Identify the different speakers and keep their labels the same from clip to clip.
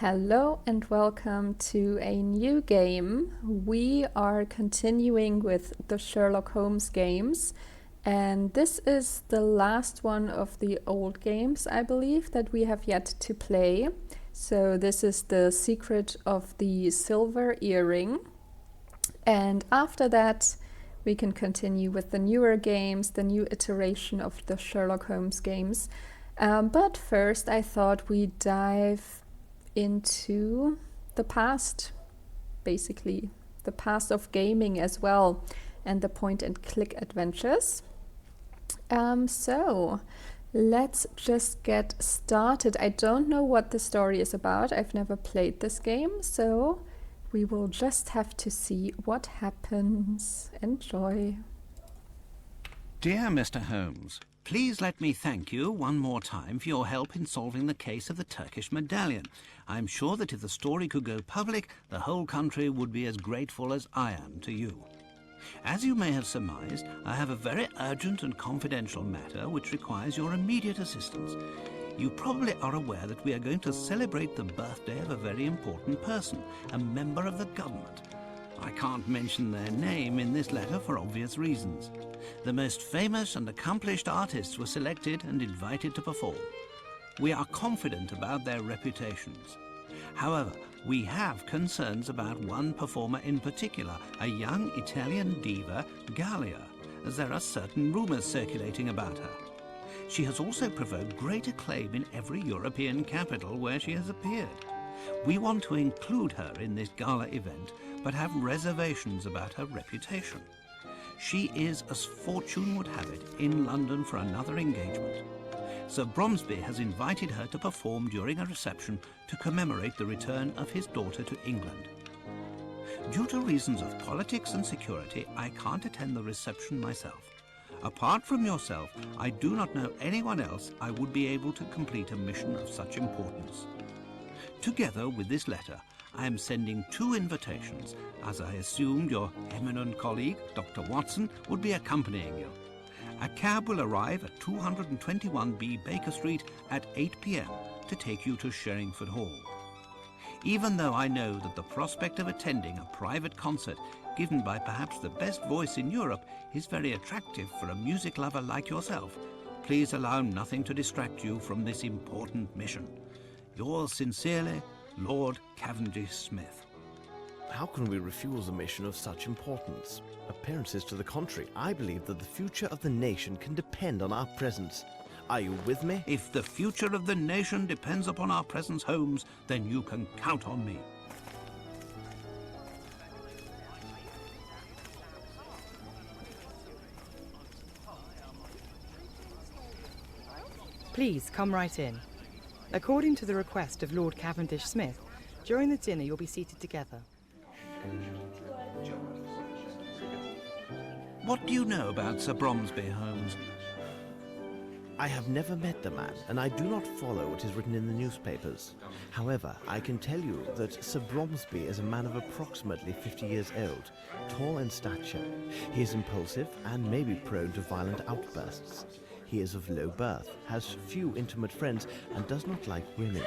Speaker 1: Hello and welcome to a new game. We are continuing with the Sherlock Holmes games, and this is the last one of the old games, I believe, that we have yet to play. So this is The Secret of the Silver Earring, and after that we can continue with the newer games, the new iteration of the Sherlock Holmes games. But first I thought we'd dive into the past, basically the past of gaming as well, and the point and click adventures. So let's just get started. I don't know what the story is about. I've never played this game, so we will just have to see what happens. Enjoy.
Speaker 2: Dear Mr. Holmes, please let me thank you one more time for your help in solving the case of the Turkish medallion. I'm sure that if the story could go public, the whole country would be as grateful as I am to you. As you may have surmised, I have a very urgent and confidential matter which requires your immediate assistance. You probably are aware that we are going to celebrate the birthday of a very important person, a member of the government. I can't mention their name in this letter for obvious reasons. The most famous and accomplished artists were selected and invited to perform. We are confident about their reputations. However, we have concerns about one performer in particular, a young Italian diva, Gallia, as there are certain rumors circulating about her. She has also provoked great acclaim in every European capital where she has appeared. We want to include her in this gala event, but have reservations about her reputation. She is, as fortune would have it, in London for another engagement. Sir Bromby has invited her to perform during a reception to commemorate the return of his daughter to England. Due to reasons of politics and security, I can't attend the reception myself. Apart from yourself, I do not know anyone else I would be able to complete a mission of such importance. Together with this letter, I am sending two invitations, as I assumed your eminent colleague, Dr. Watson, would be accompanying you. A cab will arrive at 221B Baker Street at 8 p.m. to take you to Sherringford Hall. Even though I know that the prospect of attending a private concert given by perhaps the best voice in Europe is very attractive for a music lover like yourself, please allow nothing to distract you from this important mission. Yours sincerely, Lord Cavendish Smith.
Speaker 3: How can we refuse a mission of such importance? Appearances to the contrary, I believe that the future of the nation can depend on our presence. Are you with me?
Speaker 2: If the future of the nation depends upon our presence, Holmes, then you can count on me.
Speaker 4: Please come right in. According to the request of Lord Cavendish Smith, during the dinner you'll be seated together.
Speaker 2: What do you know about Sir Bromby, Holmes?
Speaker 3: I have never met the man, and I do not follow what is written in the newspapers. However, I can tell you that Sir Bromby is a man of approximately 50 years old, tall in stature. He is impulsive and may be prone to violent outbursts. He is of low birth, has few intimate friends, and does not like women.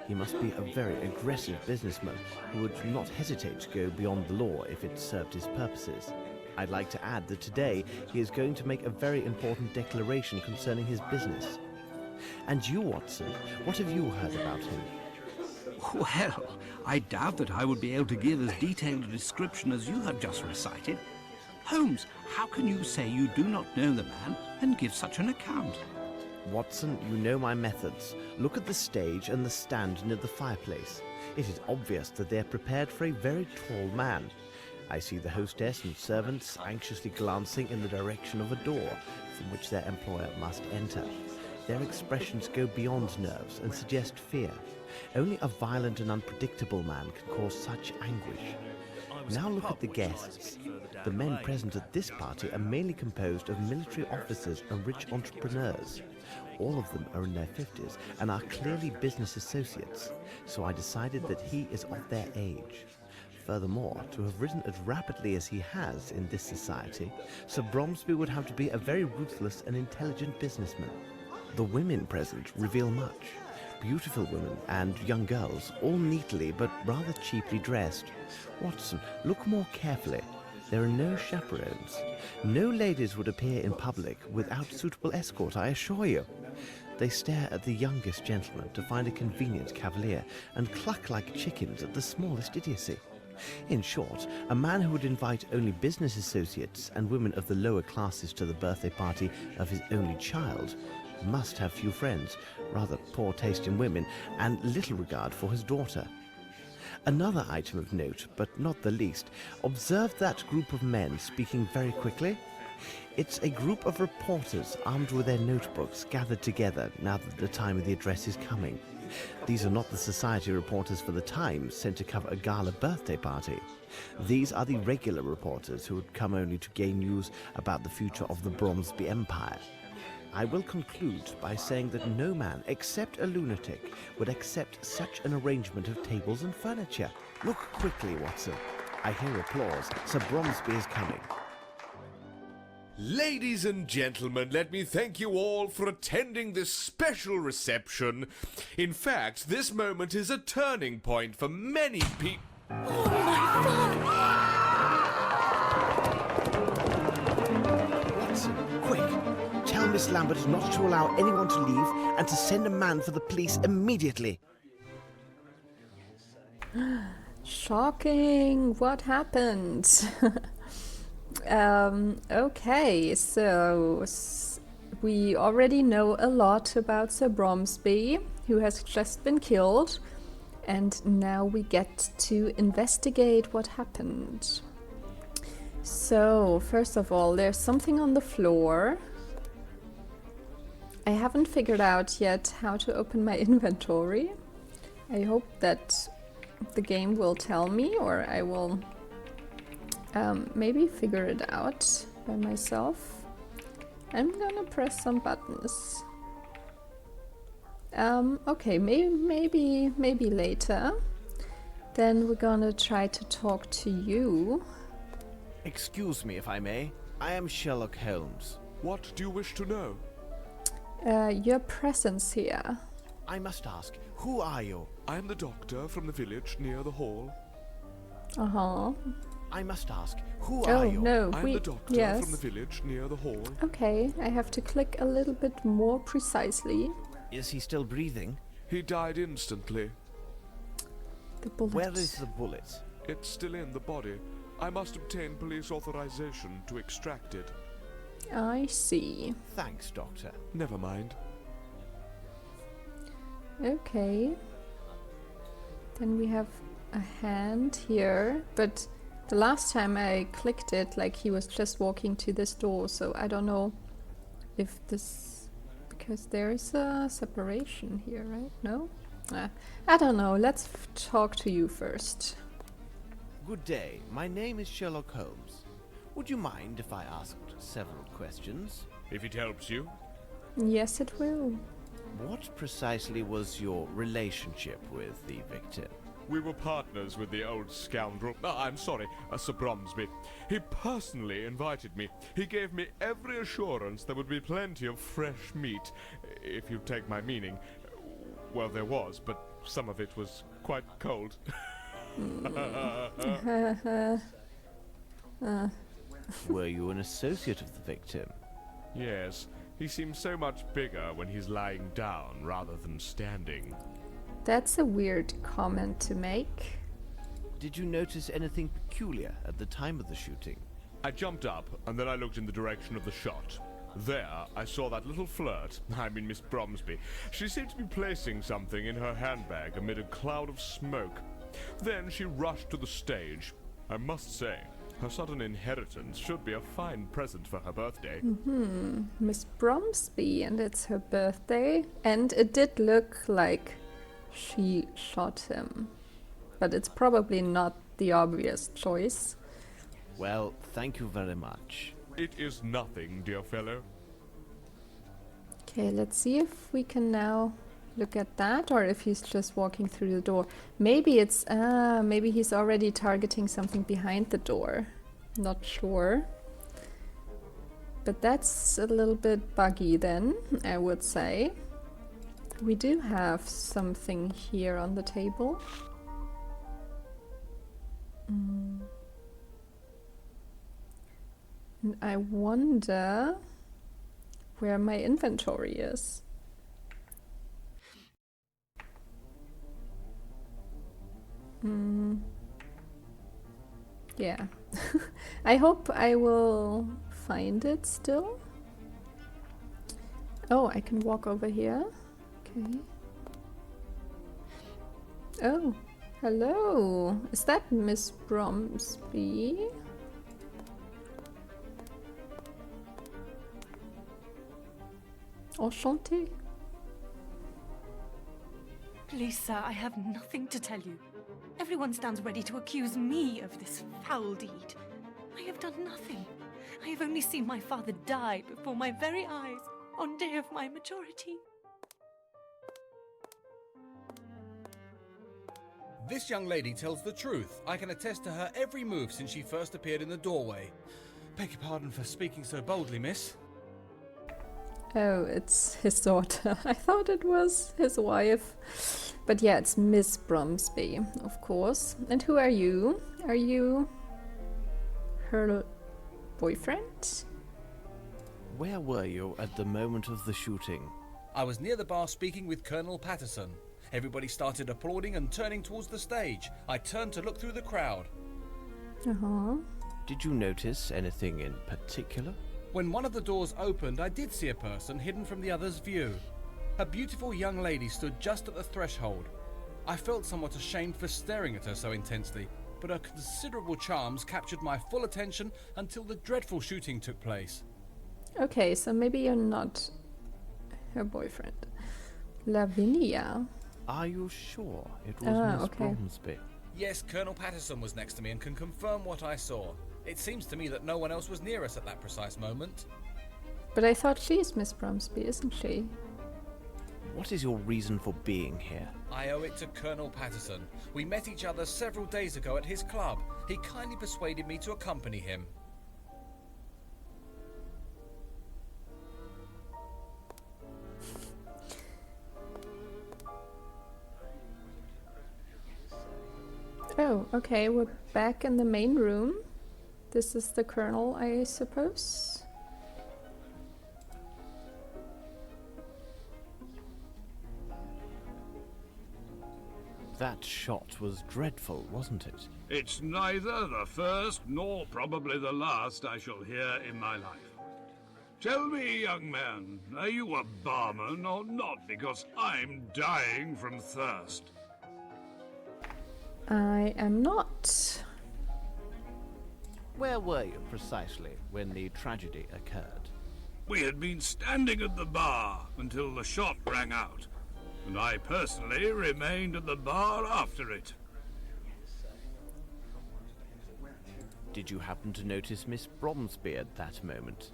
Speaker 3: He must be a very aggressive businessman who would not hesitate to go beyond the law if it served his purposes. I'd like to add that today he is going to make a very important declaration concerning his business. And you, Watson, what have you heard about him?
Speaker 2: Well, I doubt that I would be able to give as detailed a description as you have just recited. Holmes, how can you say you do not know the man and give such an account?
Speaker 3: Watson, you know my methods. Look at the stage and the stand near the fireplace. It is obvious that they are prepared for a very tall man. I see the hostess and servants anxiously glancing in the direction of a door from which their employer must enter. Their expressions go beyond nerves and suggest fear. Only a violent and unpredictable man can cause such anguish. Now look at the guests. The men present at this party are mainly composed of military officers and rich entrepreneurs. All of them are in their 50s and are clearly business associates, so I decided that he is of their age. Furthermore, to have risen as rapidly as he has in this society, Sir Bromby would have to be a very ruthless and intelligent businessman. The women present reveal much. Beautiful women and young girls, all neatly but rather cheaply dressed. Watson, look more carefully. There are no chaperones. No ladies would appear in public without suitable escort, I assure you. They stare at the youngest gentleman to find a convenient cavalier and cluck like chickens at the smallest idiocy. In short, a man who would invite only business associates and women of the lower classes to the birthday party of his only child must have few friends, rather poor taste in women, and little regard for his daughter. Another item of note, but not the least, observe that group of men speaking very quickly. It's a group of reporters armed with their notebooks gathered together now that the time of the address is coming. These are not the society reporters for the Times sent to cover a gala birthday party. These are the regular reporters who would come only to gain news about the future of the Bromby Empire. I will conclude by saying that no man, except a lunatic, would accept such an arrangement of tables and furniture. Look quickly, Watson. I hear applause. Sir Bromby is coming.
Speaker 5: Ladies and gentlemen, let me thank you all for attending this special reception. In fact, this moment is a turning point for many people.
Speaker 3: Watson, quick! Tell Miss Lambert not to allow anyone to leave and to send a man for the police immediately.
Speaker 1: Shocking! What happened? Okay, so we already know a lot about Sir Bromby, who has just been killed, and now we get to investigate what happened. So, first of all, there's something on the floor. I haven't figured out yet how to open my inventory. I hope that the game will tell me, or I will maybe figure it out by myself. I'm gonna press some buttons. Okay, maybe later. Then we're gonna try to talk to you.
Speaker 3: Excuse me, if I may. I am Sherlock Holmes.
Speaker 5: What do you wish to know?
Speaker 1: Your presence here.
Speaker 3: I must ask, who are you?
Speaker 5: I am the doctor from the village near the hall.
Speaker 1: Uh-huh.
Speaker 3: I must ask, who
Speaker 1: Oh,
Speaker 3: are you?
Speaker 1: no,
Speaker 5: I am the doctor
Speaker 1: yes.
Speaker 5: from the village near the hall.
Speaker 1: Okay, I have to click a little bit more precisely.
Speaker 3: Is he still breathing?
Speaker 5: He died instantly.
Speaker 1: The bullet.
Speaker 3: Where is the bullet?
Speaker 5: It's still in the body. I must obtain police authorization to extract it.
Speaker 1: I see.
Speaker 3: Thanks, Doctor.
Speaker 5: Never mind.
Speaker 1: Okay. Then we have a hand here, but the last time I clicked it, like he was just walking to this door, so I don't know if this... because there is a separation here, right? No? I don't know. Let's talk to you first.
Speaker 3: Good day. My name is Sherlock Holmes. Would you mind if I asked several questions?
Speaker 5: If it helps you.
Speaker 1: Yes, it will.
Speaker 3: What precisely was your relationship with the victim?
Speaker 5: We were partners with the old scoundrel. I'm sorry, Sir Bromby. He personally invited me. He gave me every assurance there would be plenty of fresh meat, if you take my meaning. Well, there was, but some of it was quite cold.
Speaker 3: Were you an associate of the victim?
Speaker 5: Yes, he seems so much bigger when he's lying down rather than standing.
Speaker 1: That's a weird comment to make.
Speaker 3: Did you notice anything peculiar at the time of the shooting?
Speaker 5: I jumped up, and then I looked in the direction of the shot. There, I saw that little flirt, I mean Miss Bromby. She seemed to be placing something in her handbag amid a cloud of smoke. Then she rushed to the stage. I must say, her sudden inheritance should be a fine present for her birthday.
Speaker 1: Miss Bromby, and it's her birthday. And it did look like she shot him. But it's probably not the obvious choice.
Speaker 3: Well, thank you very much.
Speaker 5: It is nothing, dear fellow.
Speaker 1: Okay, let's see if we can now look at that, or if he's just walking through the door. Maybe it's, maybe he's already targeting something behind the door. Not sure. But that's a little bit buggy then, I would say. We do have something here on the table. And I wonder where my inventory is. Yeah. I hope I will find it still. Oh, I can walk over here. Okay. Oh, hello. Is that Miss Bromby? Enchantée.
Speaker 6: Please, sir, I have nothing to tell you. Everyone stands ready to accuse me of this foul deed. I have done nothing. I have only seen my father die before my very eyes on day of my majority.
Speaker 7: This young lady tells the truth. I can attest to her every move since she first appeared in the doorway. Beg your pardon for speaking so boldly, miss.
Speaker 1: Oh, it's his daughter. I thought it was his wife. But yeah, it's Miss Bromby, of course. And who are you? Are you her boyfriend?
Speaker 3: Where were you at the moment of the shooting?
Speaker 7: I was near the bar speaking with Colonel Patterson. Everybody started applauding and turning towards the stage. I turned to look through the crowd.
Speaker 1: Uh-huh.
Speaker 3: Did you notice anything in particular?
Speaker 7: When one of the doors opened, I did see a person hidden from the other's view. A beautiful young lady stood just at the threshold. I felt somewhat ashamed for staring at her so intensely, but her considerable charms captured my full attention until the dreadful shooting took place.
Speaker 1: Okay, so maybe you're not her boyfriend. Lavinia.
Speaker 3: Are you sure it was Miss Bromby?
Speaker 7: Yes, Colonel Patterson was next to me and can confirm what I saw. It seems to me that no one else was near us at that precise moment.
Speaker 1: But I thought she's Miss Bromby, isn't she?
Speaker 3: What is your reason for being here?
Speaker 7: I owe it to Colonel Patterson. We met each other several days ago at his club. He kindly persuaded me to accompany him.
Speaker 1: Oh, okay, we're back in the main room. This is the Colonel, I suppose.
Speaker 3: That shot was dreadful, wasn't it?
Speaker 8: It's neither the first nor probably the last I shall hear in my life. Tell me, young man, are you a barman or not? Because I'm dying from thirst.
Speaker 1: I am not.
Speaker 3: Where were you precisely when the tragedy occurred?
Speaker 8: We had been standing at the bar until the shot rang out, and I personally remained at the bar after it.
Speaker 3: Did you happen to notice Miss Bromby at that moment?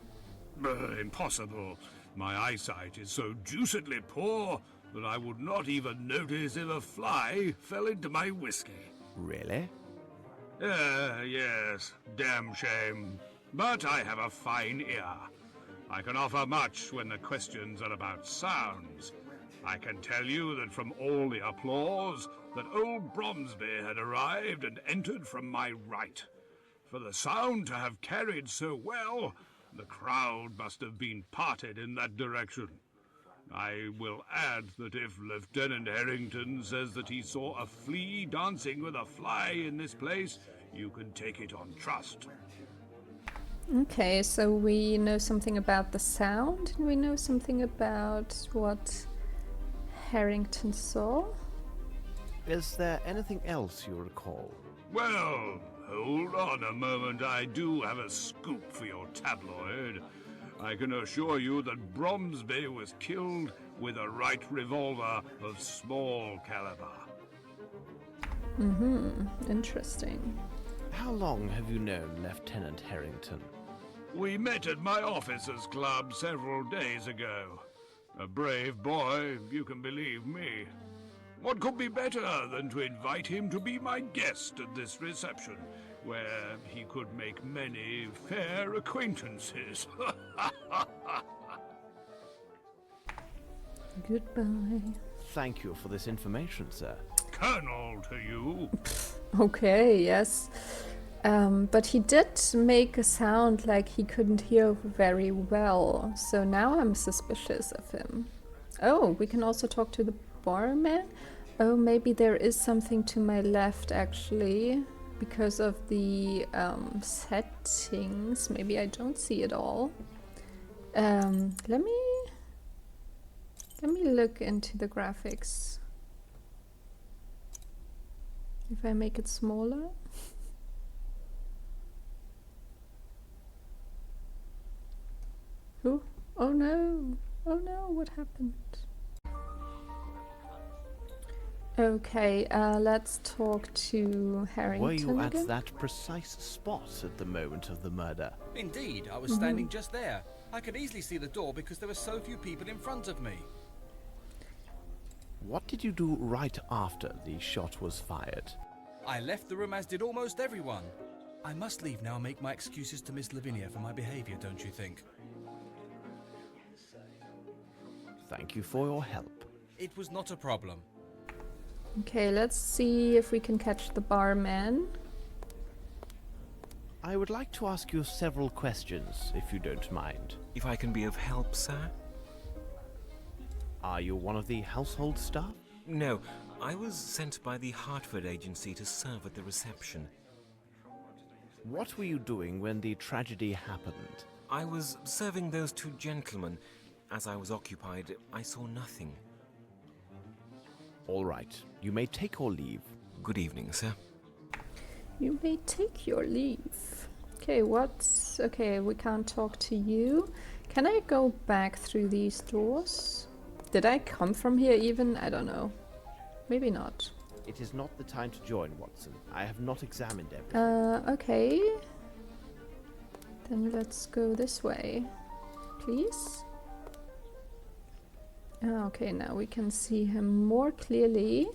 Speaker 8: Impossible. My eyesight is so deucedly poor that I would not even notice if a fly fell into my whiskey.
Speaker 3: Really?
Speaker 8: Yes, damn shame. But I have a fine ear. I can offer much when the questions are about sounds. I can tell you that from all the applause, that old Bromby had arrived and entered from my right. For the sound to have carried so well, the crowd must have been parted in that direction. I will add that if Lieutenant Harrington says that he saw a flea dancing with a fly in this place, you can take it on trust.
Speaker 1: Okay, so we know something about the sound, and we know something about what Harrington saw.
Speaker 3: Is there anything else you recall?
Speaker 8: Well, hold on a moment. I do have a scoop for your tabloid. I can assure you that Bromby was killed with a right revolver of small caliber.
Speaker 1: Interesting.
Speaker 3: How long have you known Lieutenant Harrington?
Speaker 8: We met at my officers' club several days ago. A brave boy, you can believe me. What could be better than to invite him to be my guest at this reception, where he could make many fair acquaintances?
Speaker 1: Goodbye.
Speaker 3: Thank you for this information, sir.
Speaker 8: Colonel to you.
Speaker 1: Okay, yes. But he did make a sound like he couldn't hear very well, so now I'm suspicious of him. Oh, we can also talk to the barman? Oh, maybe there is something to my left, actually, because of the settings. Maybe I don't see it all. Let me look into the graphics. If I make it smaller. Oh, oh no! Oh no, what happened? Okay, let's talk to Harrington
Speaker 3: Were you
Speaker 1: again?
Speaker 3: at that precise spot at the moment of the murder?
Speaker 7: Indeed, I was standing just there. I could easily see the door because there were so few people in front of me.
Speaker 3: What did you do right after the shot was fired?
Speaker 7: I left the room as did almost everyone. I must leave now and make my excuses to Miss Lavinia for my behaviour, don't you think?
Speaker 3: Thank you for your help.
Speaker 7: It was not a problem.
Speaker 1: Okay, let's see if we can catch the barman.
Speaker 3: I would like to ask you several questions, if you don't mind.
Speaker 9: If I can be of help, sir?
Speaker 3: Are you one of the household staff?
Speaker 9: No, I was sent by the Hartford agency to serve at the reception.
Speaker 3: What were you doing when the tragedy happened?
Speaker 9: I was serving those two gentlemen. As I was occupied, I saw nothing.
Speaker 3: All right, you may take your leave.
Speaker 9: Good evening, sir.
Speaker 1: You may take your leave. Okay, what's... Okay, we can't talk to you. Can I go back through these doors? Did I come from here even? I don't know. Maybe not.
Speaker 3: It is not the time to join, Watson. I have not examined everything.
Speaker 1: Okay. Then let's go this way. Please? Okay, now we can see him more clearly.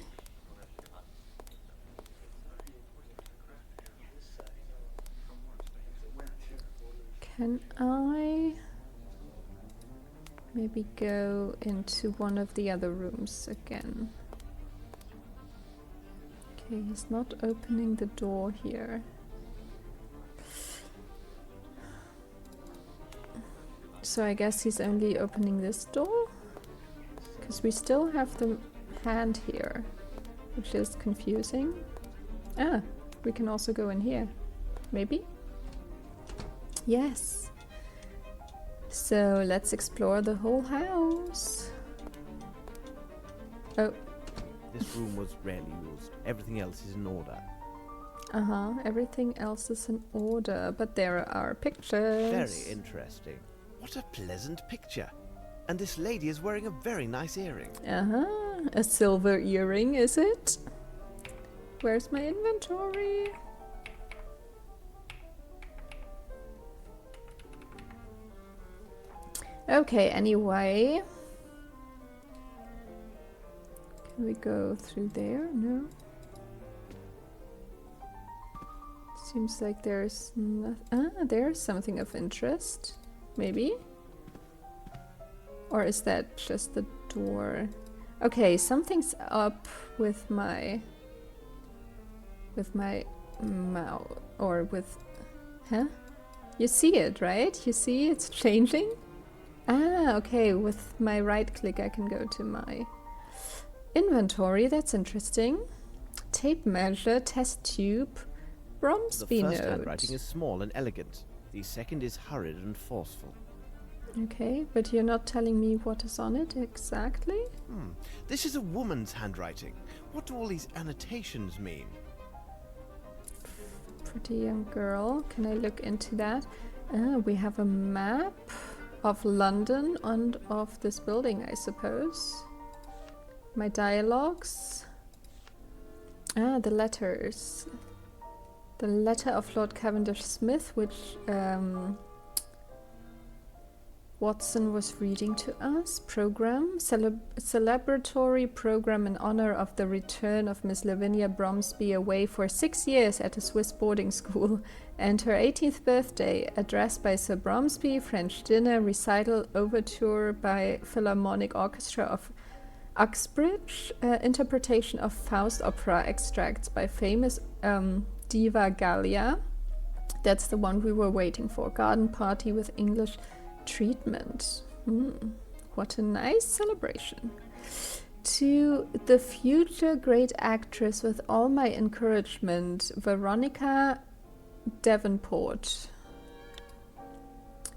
Speaker 1: Can I maybe go into one of the other rooms again? Okay, he's not opening the door here. So I guess he's only opening this door? Because we still have the hand here, which is confusing. Ah, we can also go in here. Maybe? Yes. So let's explore the whole house. Oh.
Speaker 3: This room was rarely used. Everything else is in order.
Speaker 1: Everything else is in order, but there are pictures.
Speaker 3: Very interesting. What a pleasant picture. And this lady is wearing a very nice earring.
Speaker 1: A silver earring, is it? Where's my inventory? Okay, anyway. Can we go through there? No. Seems like there's there's something of interest. Maybe? Or is that just the door? Okay, something's up with my mouth, or with... Huh? You see it, right? You see it's changing? Ah, okay, with my right click I can go to my inventory. That's interesting. Tape measure, test tube, Bromby
Speaker 3: The first
Speaker 1: note.
Speaker 3: handwriting is small and elegant. The second is hurried and forceful.
Speaker 1: Okay, but you're not telling me what is on it exactly?
Speaker 3: This is a woman's handwriting. What do all these annotations mean?
Speaker 1: Pretty young girl. Can I look into that? We have a map of London and of this building, I suppose. My dialogues. The letters. The letter of Lord Cavendish Smith, which Watson was reading to us. Program. Celebratory program in honor of the return of Miss Lavinia Bromsby away for 6 years at a Swiss boarding school and her 18th birthday, address by Sir Bromby, French dinner, recital, overture by Philharmonic Orchestra of Uxbridge, interpretation of Faust opera, extracts by famous diva Gallia. That's the one we were waiting for. Garden party with English treatment. What a nice celebration. To the future great actress, with all my encouragement, Veronica Davenport.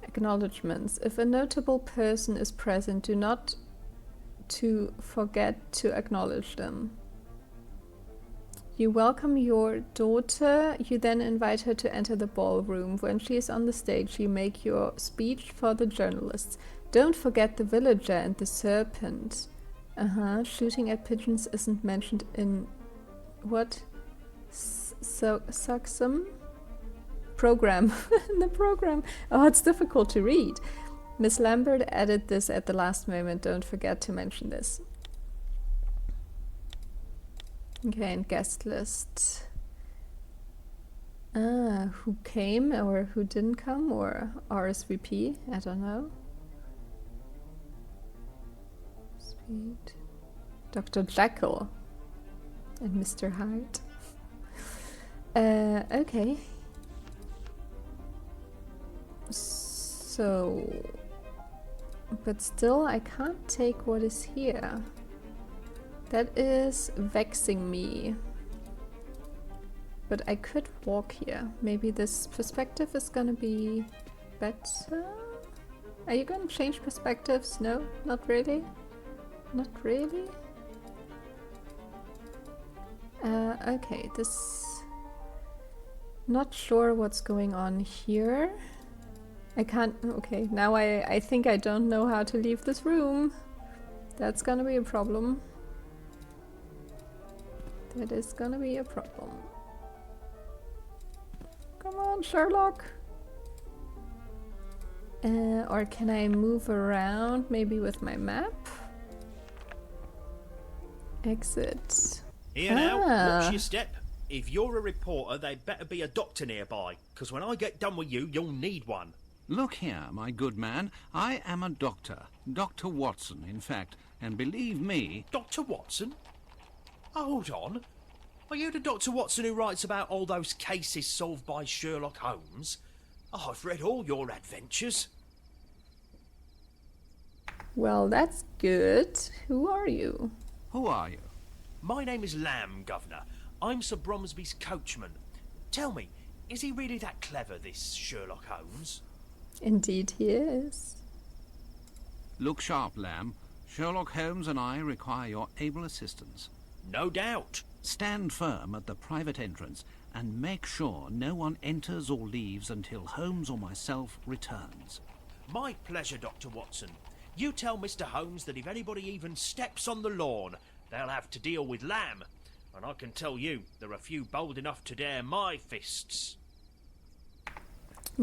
Speaker 1: Acknowledgements. If a notable person is present, do not to forget to acknowledge them. You welcome your daughter, you then invite her to enter the ballroom. When she is on the stage, you make your speech for the journalists. Don't forget the villager and the serpent. Shooting at pigeons isn't mentioned in what? Suxum? Program. In the program. Oh, it's difficult to read. Miss Lambert added this at the last moment. Don't forget to mention this. Okay, and guest list. Who came or who didn't come, or RSVP? I don't know. Sweet. Dr. Jekyll and Mr. Hyde. Okay. So, but still I can't take what is here. That is vexing me. But I could walk here. Maybe this perspective is gonna be better? Are you gonna change perspectives? No, not really. Not really? Okay, this... Not sure what's going on here. I can't... Okay, now I think I don't know how to leave this room. That's gonna be a problem. That is gonna be a problem. Come on, Sherlock! Or can I move around, maybe with my map? Exit.
Speaker 10: Here now, watch your step. If you're a reporter, there'd better be a doctor nearby, because when I get done with you, you'll need one.
Speaker 2: Look here, my good man. I am a doctor. Dr. Watson, in fact. And believe me...
Speaker 10: Dr. Watson? Hold on. Are you the Dr. Watson who writes about all those cases solved by Sherlock Holmes? I've read all your adventures.
Speaker 1: Well, that's good. Who are you?
Speaker 2: Who are you?
Speaker 10: My name is Lamb, Governor. I'm Sir Bromsby's coachman. Tell me, is he really that clever, this Sherlock Holmes?
Speaker 1: Indeed he is.
Speaker 2: Look sharp, Lamb. Sherlock Holmes and I require your able assistance.
Speaker 10: No doubt.
Speaker 2: Stand firm at the private entrance and make sure no one enters or leaves until Holmes or myself returns.
Speaker 10: My pleasure, Dr. Watson. You tell Mr. Holmes that if anybody even steps on the lawn, they'll have to deal with Lamb. And I can tell you, there are few bold enough to dare my fists.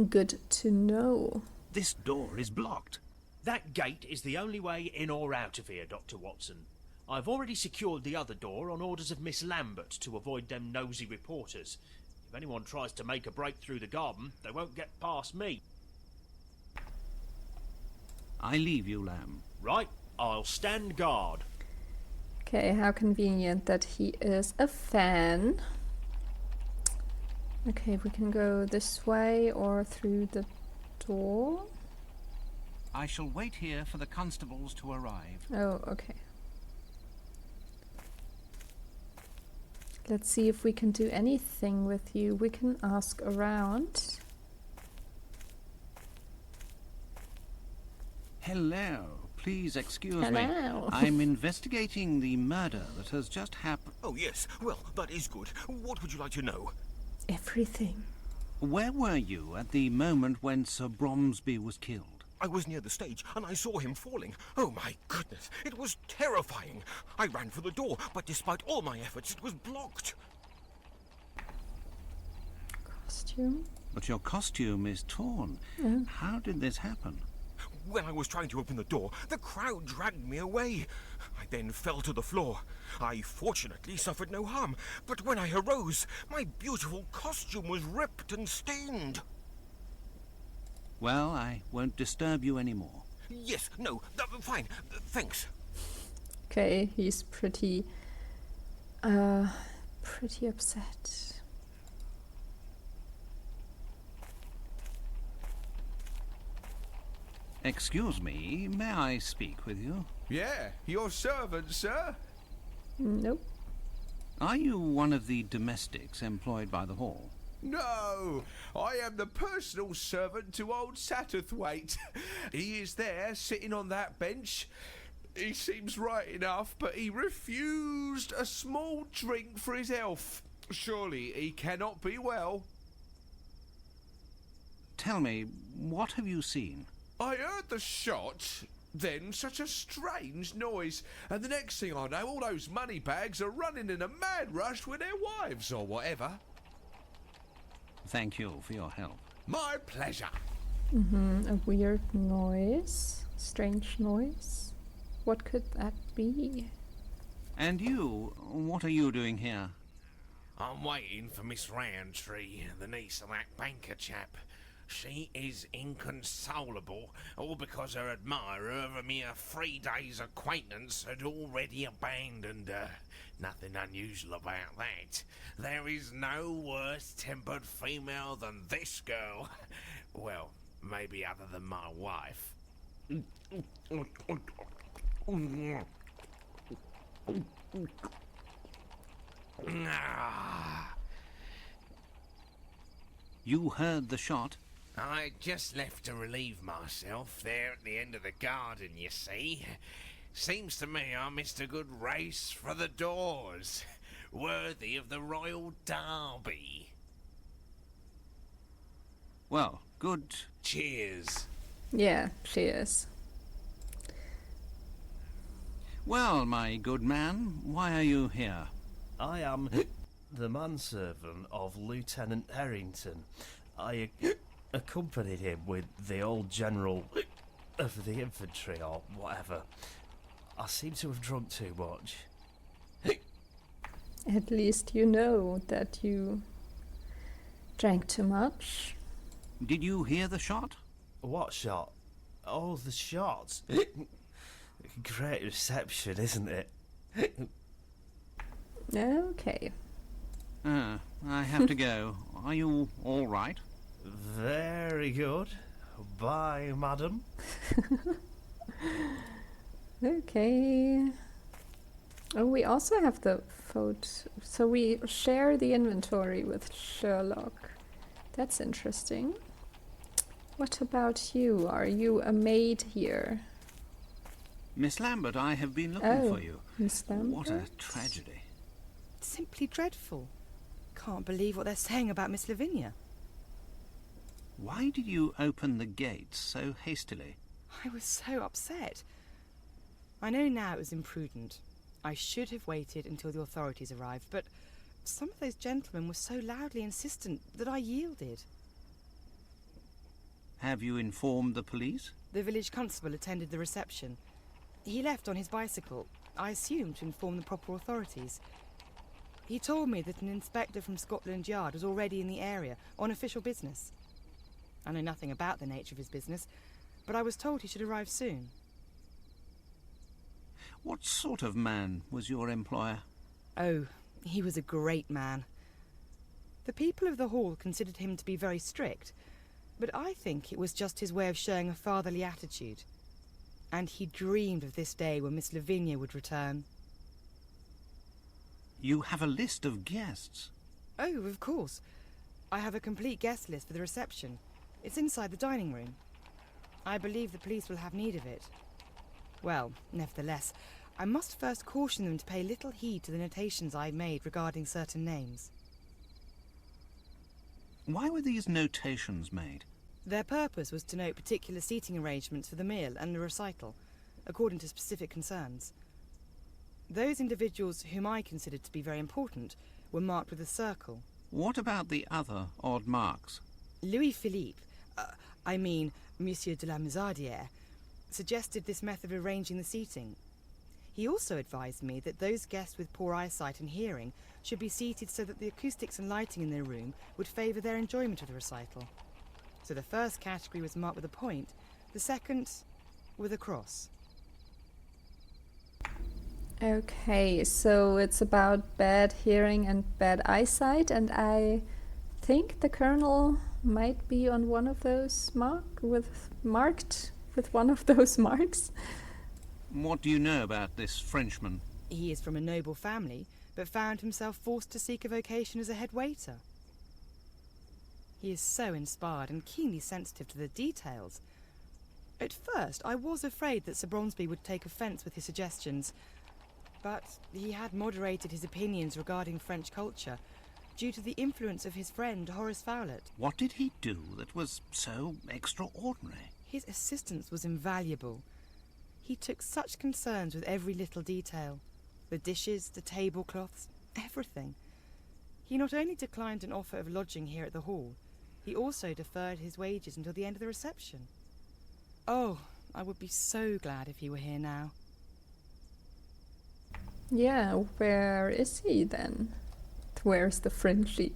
Speaker 1: Good to know.
Speaker 2: This door is blocked.
Speaker 10: That gate is the only way in or out of here, Dr. Watson. I've already secured the other door on orders of Miss Lambert to avoid them nosy reporters. If anyone tries to make a break through the garden, they won't get past me.
Speaker 2: I leave you, Lamb.
Speaker 10: Right, I'll stand guard.
Speaker 1: Okay, how convenient that he is a fan. Okay, we can go this way or through the door.
Speaker 2: I shall wait here for the constables to arrive.
Speaker 1: Oh, okay. Let's see if we can do anything with you. We can ask around.
Speaker 2: Hello. Please excuse me.
Speaker 1: Hello.
Speaker 2: I'm investigating the murder that has just happened.
Speaker 11: Oh, yes. Well, that is good. What would you like to know?
Speaker 1: Everything.
Speaker 2: Where were you at the moment when Sir Bromsby was killed?
Speaker 11: I was near the stage, and I saw him falling. Oh, my goodness. It was terrifying. I ran for the door, but despite all my efforts, it was blocked.
Speaker 1: Costume?
Speaker 2: But your costume is torn.
Speaker 1: Yeah.
Speaker 2: How did this happen?
Speaker 11: When I was trying to open the door, the crowd dragged me away. I then fell to the floor. I fortunately suffered no harm, but when I arose, my beautiful costume was ripped and stained.
Speaker 2: Well, I won't disturb you anymore.
Speaker 11: Yes, no, fine, thanks.
Speaker 1: Okay, he's pretty upset.
Speaker 2: Excuse me, may I speak with you?
Speaker 12: Yeah, your servant, sir.
Speaker 1: Nope.
Speaker 2: Are you one of the domestics employed by the hall?
Speaker 12: No, I am the personal servant to old Satterthwaite. He is there, sitting on that bench. He seems right enough, but he refused a small drink for his health. Surely he cannot be well.
Speaker 2: Tell me, what have you seen?
Speaker 12: I heard the shot, then such a strange noise, and the next thing I know, all those money bags are running in a mad rush with their wives or whatever.
Speaker 2: Thank you for your help.
Speaker 12: My pleasure.
Speaker 1: A weird noise. Strange noise. What could that be?
Speaker 2: And you, what are you doing here?
Speaker 13: I'm waiting for Miss Roundtree, the niece of that banker chap. She is inconsolable, all because her admirer of a mere 3 days' acquaintance had already abandoned her. Nothing unusual about that. There is no worse-tempered female than this girl. Well, maybe other than my wife.
Speaker 2: You heard the shot?
Speaker 13: I just left to relieve myself there at the end of the garden, you see. Seems to me I missed a good race for the doors. Worthy of the Royal Derby.
Speaker 2: Well, good.
Speaker 13: Cheers.
Speaker 1: Yeah, cheers.
Speaker 2: Well, my good man, why are you here?
Speaker 14: I am the manservant of Lieutenant Harrington. I accompanied him with the old general of the infantry or whatever. I seem to have drunk too much.
Speaker 1: At least you know that you drank too much.
Speaker 2: Did you hear the shot?
Speaker 14: What shot? Oh, the shot. Great reception, isn't it?
Speaker 1: Okay.
Speaker 2: I have to go. Are you all right?
Speaker 14: Very good. Bye, madam.
Speaker 1: Okay. Oh, we also have the photo. So we share the inventory with Sherlock. That's interesting. What about you? Are you a maid here?
Speaker 2: Miss Lambert, I have been looking for you.
Speaker 1: Miss Lambert?
Speaker 2: What a tragedy.
Speaker 4: Simply dreadful. Can't believe what they're saying about Miss Lavinia.
Speaker 2: Why did you open the gates so hastily?
Speaker 4: I was so upset. I know now it was imprudent. I should have waited until the authorities arrived, but some of those gentlemen were so loudly insistent that I yielded.
Speaker 2: Have you informed the police?
Speaker 4: The village constable attended the reception. He left on his bicycle, I assume to inform the proper authorities. He told me that an inspector from Scotland Yard was already in the area on official business. I know nothing about the nature of his business, but I was told he should arrive soon.
Speaker 2: What sort of man was your employer?
Speaker 4: Oh, he was a great man. The people of the hall considered him to be very strict, but I think it was just his way of showing a fatherly attitude. And he dreamed of this day when Miss Lavinia would return.
Speaker 2: You have a list of guests?
Speaker 4: Oh, of course. I have a complete guest list for the reception. It's inside the dining room. I believe the police will have need of it. Well, nevertheless, I must first caution them to pay little heed to the notations I made regarding certain names.
Speaker 2: Why were these notations made?
Speaker 4: Their purpose was to note particular seating arrangements for the meal and the recital, according to specific concerns. Those individuals whom I considered to be very important were marked with a circle.
Speaker 2: What about the other odd marks?
Speaker 4: Louis-Philippe, Monsieur de la Mazardière, suggested this method of arranging the seating. He also advised me that those guests with poor eyesight and hearing should be seated so that the acoustics and lighting in their room would favour their enjoyment of the recital. So the first category was marked with a point, the second with a cross.
Speaker 1: Okay, so it's about bad hearing and bad eyesight, and I think the Colonel might be on one of those marked with one of those marks.
Speaker 2: What do you know about this Frenchman?
Speaker 4: He is from a noble family, but found himself forced to seek a vocation as a head waiter. He is so inspired and keenly sensitive to the details. At first, I was afraid that Sir Bromby would take offence with his suggestions, but he had moderated his opinions regarding French culture due to the influence of his friend Horace Fowlett.
Speaker 2: What did he do that was so extraordinary?
Speaker 4: His assistance was invaluable. He took such concerns with every little detail. The dishes, the tablecloths, everything. He not only declined an offer of lodging here at the hall, he also deferred his wages until the end of the reception. Oh, I would be so glad if he were here now.
Speaker 1: Yeah, where is he then? Where's the Frenchie?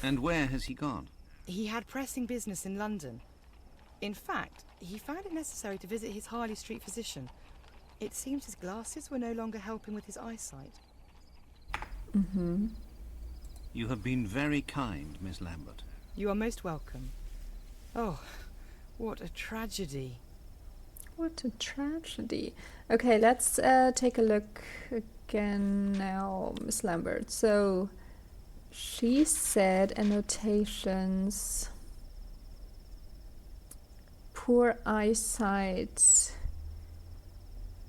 Speaker 2: And where has he gone?
Speaker 4: He had pressing business in London. In fact, he found it necessary to visit his Harley Street physician. It seems his glasses were no longer helping with his eyesight.
Speaker 1: Mm-hmm.
Speaker 2: You have been very kind, Miss Lambert.
Speaker 4: You are most welcome. Oh, what a tragedy.
Speaker 1: What a tragedy. Okay, let's take a look again now, Miss Lambert. So, she said annotations, poor eyesight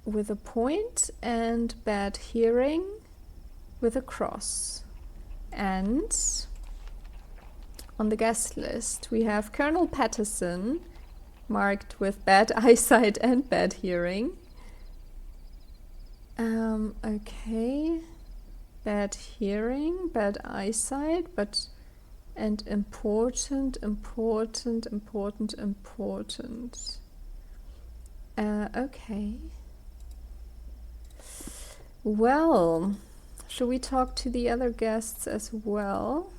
Speaker 1: with a point and bad hearing with a cross. And on the guest list we have Colonel Patterson, marked with bad eyesight and bad hearing. Okay, bad hearing, bad eyesight, and important. Okay. Well, should we talk to the other guests as well?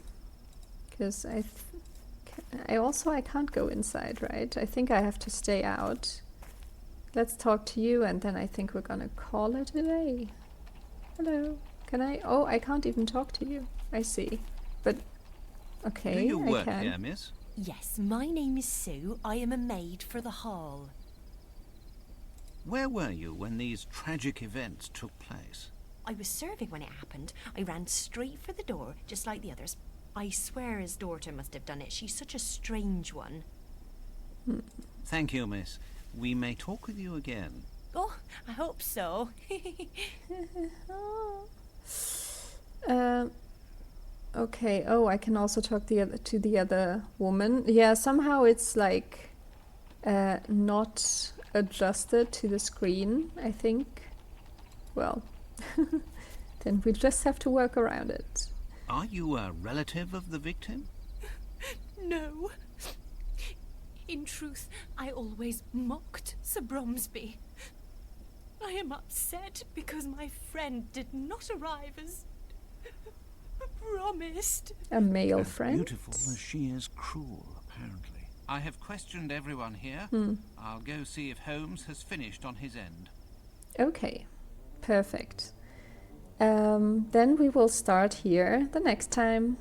Speaker 1: Because I can't go inside, right? I think I have to stay out. Let's talk to you, and then I think we're gonna call it a day. Hello. Can I? Oh, I can't even talk to you. I see. But, okay,
Speaker 2: Do you work
Speaker 1: I can.
Speaker 2: here, miss?
Speaker 15: Yes, my name is Sue. I am a maid for the hall.
Speaker 2: Where were you when these tragic events took place?
Speaker 15: I was serving when it happened. I ran straight for the door, just like the others. I swear his daughter must have done it. She's such a strange one.
Speaker 2: Thank you, miss. We may talk with you again.
Speaker 15: Oh, I hope so.
Speaker 1: Okay. Oh, I can also talk to the other woman. Yeah, somehow it's like not adjusted to the screen, I think. Well, then we just have to work around it.
Speaker 2: Are you a relative of the victim?
Speaker 6: No. In truth, I always mocked Sir Bromby. I am upset because my friend did not arrive as promised.
Speaker 1: A male
Speaker 2: As
Speaker 1: friend?
Speaker 2: beautiful as she is cruel, apparently. I have questioned everyone here. I'll go see if Holmes has finished on his end.
Speaker 1: Okay, perfect. Then we will start here the next time.